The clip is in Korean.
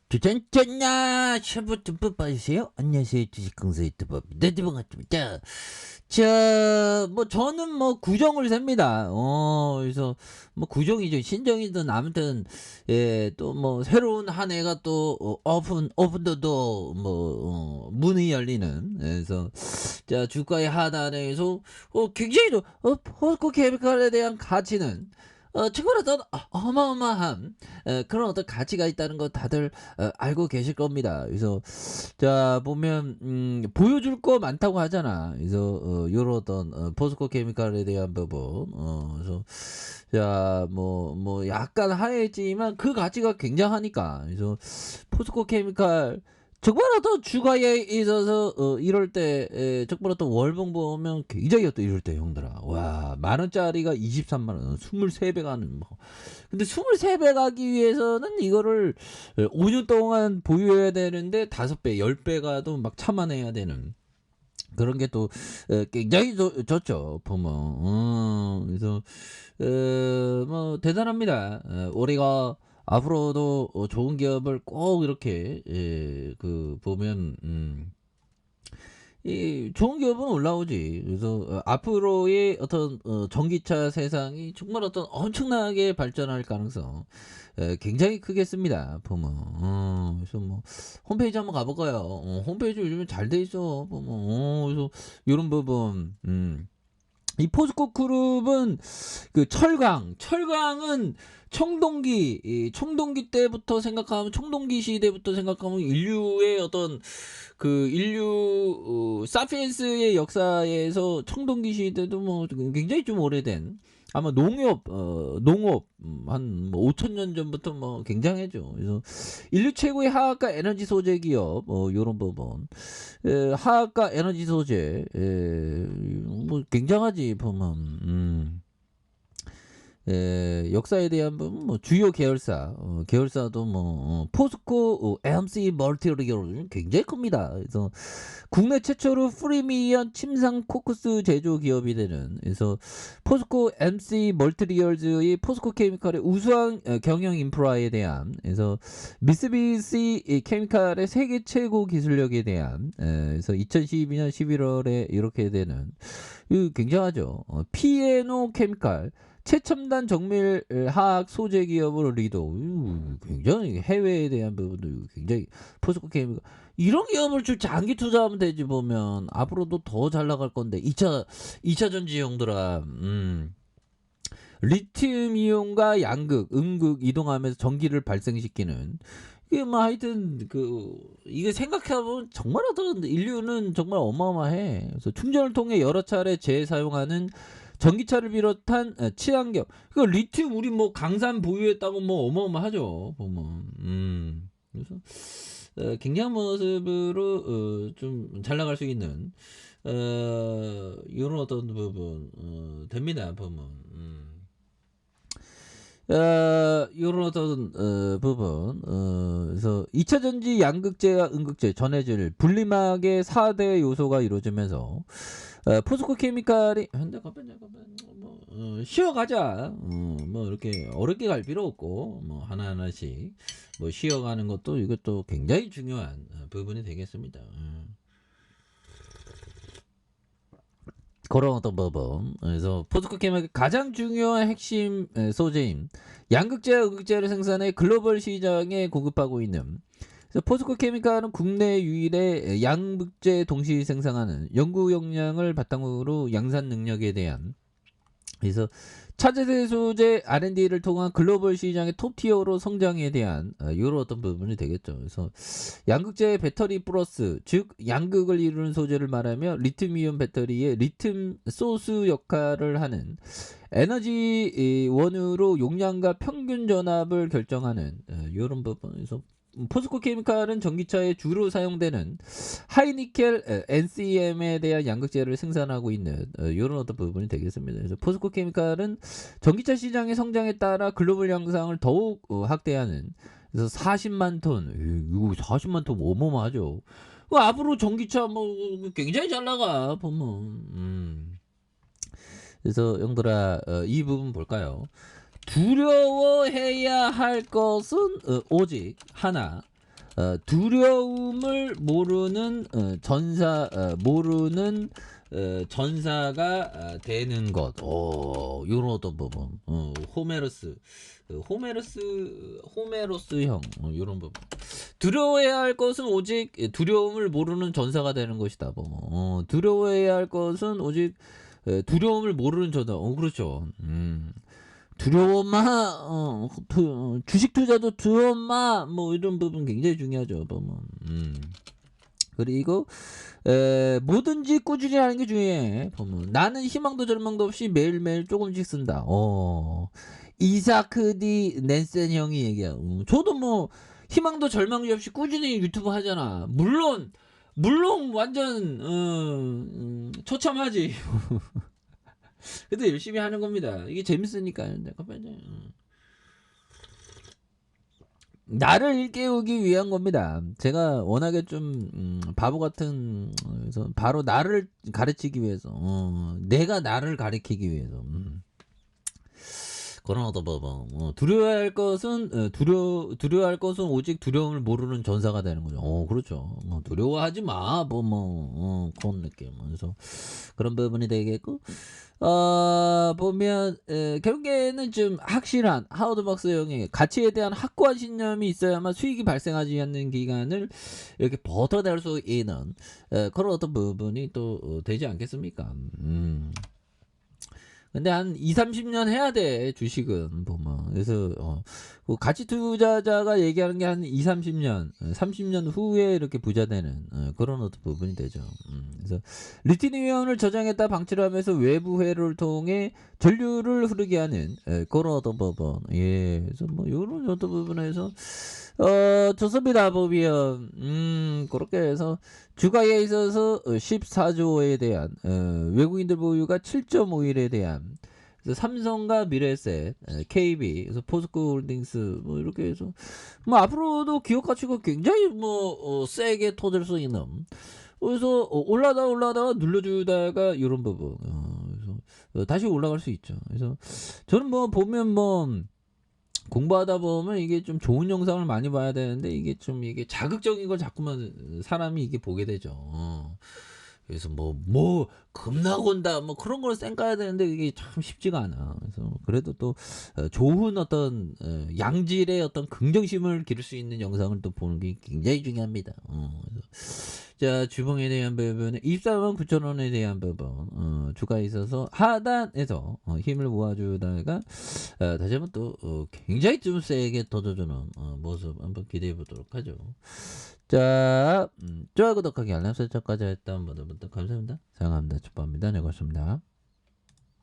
주전전야 셔부tum프 빠지세요. 안녕하세요. 주식강사 유튜버입니다. 반갑습니다. 저는 구정을 셉니다. 그래서 구정이죠. 신정이든 아무튼 또 새로운 한 해가 또 오픈더도 문이 열리는. 그래서 자 주가의 하단에서 굉장히 포스코 케미칼에 대한 가치는 정말 어떤 어마어마한 그런 어떤 가치가 있다는 거 다들 알고 계실 겁니다. 그래서 자 보면 보여줄 거 많다고 하잖아. 그래서 요런 어떤 포스코 케미칼에 대한 부분 그래서 자 약간 하했지만 그 가치가 굉장하니까. 그래서 포스코 케미칼 정말 어떤 주가에 있어서 이럴 때 정말 어떤 월봉 보면 굉장히 또 이럴 때 형들아 와 만원짜리가 23만원 23배 가는 근데 23배 가기 위해서는 이거를 5년 동안 보유해야 되는데 5배 10배 가도 막 참아내야 되는 그런 게 또 굉장히 좋죠 보면. 그래서 대단합니다. 우리가 앞으로도 좋은 기업을 꼭 이렇게 보면 이 좋은 기업은 올라오지. 그래서 앞으로의 어떤 전기차 세상이 정말 어떤 엄청나게 발전할 가능성 굉장히 크겠습니다. 보면 그래서 홈페이지 한번 가볼까요? 홈페이지 요즘에 잘 돼 있어. 보면 그래서 이런 부분 이 포스코 그룹은 그 철강은 청동기 때부터 생각하면 청동기 시대부터 생각하면 인류의 어떤 그 인류 사피엔스의 역사에서 청동기 시대도 굉장히 좀 오래된 아마 농업 한 5천 년 전부터 굉장해죠. 그래서 인류 최고의 화학과 에너지 소재 기업 요런 부분 화학과 에너지 소재 굉장하지 보면 역사에 대한 주요 계열사도 포스코 MC 멀티리얼 굉장히 큽니다. 그래서 국내 최초로 프리미엄 침상 코쿠스 제조 기업이 되는 그래서 포스코 MC 멀티리얼즈의 포스코 케미칼의 우수한 경영 인프라에 대한 그래서 미쓰비시 케미칼의 세계 최고 기술력에 대한 그래서 2012년 11월에 이렇게 되는 이거 굉장하죠. 피에노 케미칼 최첨단 정밀 화학 소재 기업으로 리더. 굉장히 해외에 대한 부분도 굉장히 포스코 케미칼 이런 기업을 좀 장기 투자하면 되지 보면 앞으로도 더 잘 나갈 건데 2차 전지 형들아. 리튬 이온과 양극, 음극 이동하면서 전기를 발생시키는 이게 하여튼 이게 생각해보면 정말 어떤 인류는 정말 어마어마해. 그래서 충전을 통해 여러 차례 재사용하는 전기차를 비롯한 친환경. 그 리튬 우리 강산 보유했다고 어마어마하죠. 보면. 그래서 굉장한 모습으로 좀 잘 나갈 수 있는 이런 어떤 부분 됩니다. 보면. 요런 어떤 부분 그래서 2차 전지 양극재와 음극재 전해질 분리막의 4대 요소가 이루어지면서 포스코 케미칼이 근데 잠깐만 쉬어가자. 이렇게 어렵게 갈 필요 없고 하나하나씩 쉬어가는 것도 이것도 굉장히 중요한 부분이 되겠습니다. 그런 어떤 부분. 그래서 포스코 케미칼 가장 중요한 핵심 소재인 양극재와 음극재를 생산해 글로벌 시장에 공급하고 있는 그래서 포스코 케미칼은 국내 유일의 양극재 동시 생산하는 연구 역량을 바탕으로 양산 능력에 대한 그래서 차세대 소재 R&D를 통한 글로벌 시장의 톱티어로 성장에 대한 이런 어떤 부분이 되겠죠. 그래서 양극재 배터리 플러스 즉 양극을 이루는 소재를 말하며 리튬이온 배터리의 리튬 소스 역할을 하는 에너지 원으로 용량과 평균 전압을 결정하는 이런 부분에서 포스코 케미칼은 전기차에 주로 사용되는 하이니켈 NCM에 대한 양극재를 생산하고 있는 이런 어떤 부분이 되겠습니다. 그래서 포스코 케미칼은 전기차 시장의 성장에 따라 글로벌 양상을 더욱 확대하는 그래서 40만 톤 이거 40만 톤 어마어마하죠. 앞으로 전기차 굉장히 잘 나가 보면. 그래서 형들아 이 부분 볼까요? 두려워해야 할 것은 오직 하나 두려움을 모르는 전사가 되는 것. 요런 어떤 부분. 호메로스형 요런 부분. 두려워해야 할 것은 오직 두려움을 모르는 전사가 되는 것이다. 두려워해야 할 것은 오직 두려움을 모르는 전사. 그렇죠. 두려워 마, 주식 투자도 두려워 마, 이런 부분 굉장히 중요하죠. 그리고 뭐든지 꾸준히 하는 게 중요해. 나는 희망도 절망도 없이 매일매일 조금씩 쓴다. 이사크 디 낸센 형이 얘기야. 저도 뭐 희망도 절망도 없이 꾸준히 유튜브 하잖아. 물론 완전 처참하지. 그래도 열심히 하는 겁니다. 이게 재밌으니까요. 나를 일깨우기 위한 겁니다. 제가 워낙에 좀 바보 같은 그래서 바로 나를 가르치기 위해서 내가 나를 가르치기 위해서 그런 어떤 법은 두려워할 것은 두려워할 것은 오직 두려움을 모르는 전사가 되는 거죠. 그렇죠. 두려워하지 마. 그런 느낌. 그래서 그런 부분이 되겠고 보면 결국에는 좀 확실한 하워드 박스 형의 가치에 대한 확고한 신념이 있어야만 수익이 발생하지 않는 기간을 이렇게 버텨낼 수 있는 그런 어떤 부분이 또 되지 않겠습니까? 근데 한 20-30년 해야 돼 주식은 보면. 그래서 그 가치 투자자가 얘기하는 게 한 20-30년 30년 후에 이렇게 부자 되는 그런 어떤 부분이 되죠. 그래서 리티니움을 저장했다 방치를 하면서 외부 회로를 통해 전류를 흐르게 하는 그런 어떤 부분. 그래서 요런 어떤 부분에서 좋습니다. 보면 그렇게 해서 주가에 있어서 14조에 대한 외국인들 보유가 7.5일에 대한 삼성과 미래에셋, KB, 그래서 포스코홀딩스 이렇게 해서 앞으로도 기업 가치가 굉장히 세게 터질 수 있는. 그래서 올라다가 눌러주다가 이런 부분. 그래서 다시 올라갈 수 있죠. 그래서 저는 보면 공부하다 보면 이게 좀 좋은 영상을 많이 봐야 되는데 이게 자극적인 걸 자꾸만 사람이 이게 보게 되죠. 그래서 겁나곤다 그런 걸 쌩까야 되는데 이게 참 쉽지가 않아. 그래서 그래도 또 좋은 어떤 양질의 어떤 긍정심을 기를 수 있는 영상을 또 보는 게 굉장히 중요합니다. 그래서 자, 주봉에 대한 부분은 249,000원에 대한 부분 주가에 있어서 하단에서 힘을 모아주다가 다시 한번 또 굉장히 좀 세게 터져주는 모습 한번 기대해 보도록 하죠. 자, 좋아요, 구독하기, 알람 설정까지 했던 모든 분들 감사합니다. 사랑합니다. 축복합니다. 네, 고맙습니다.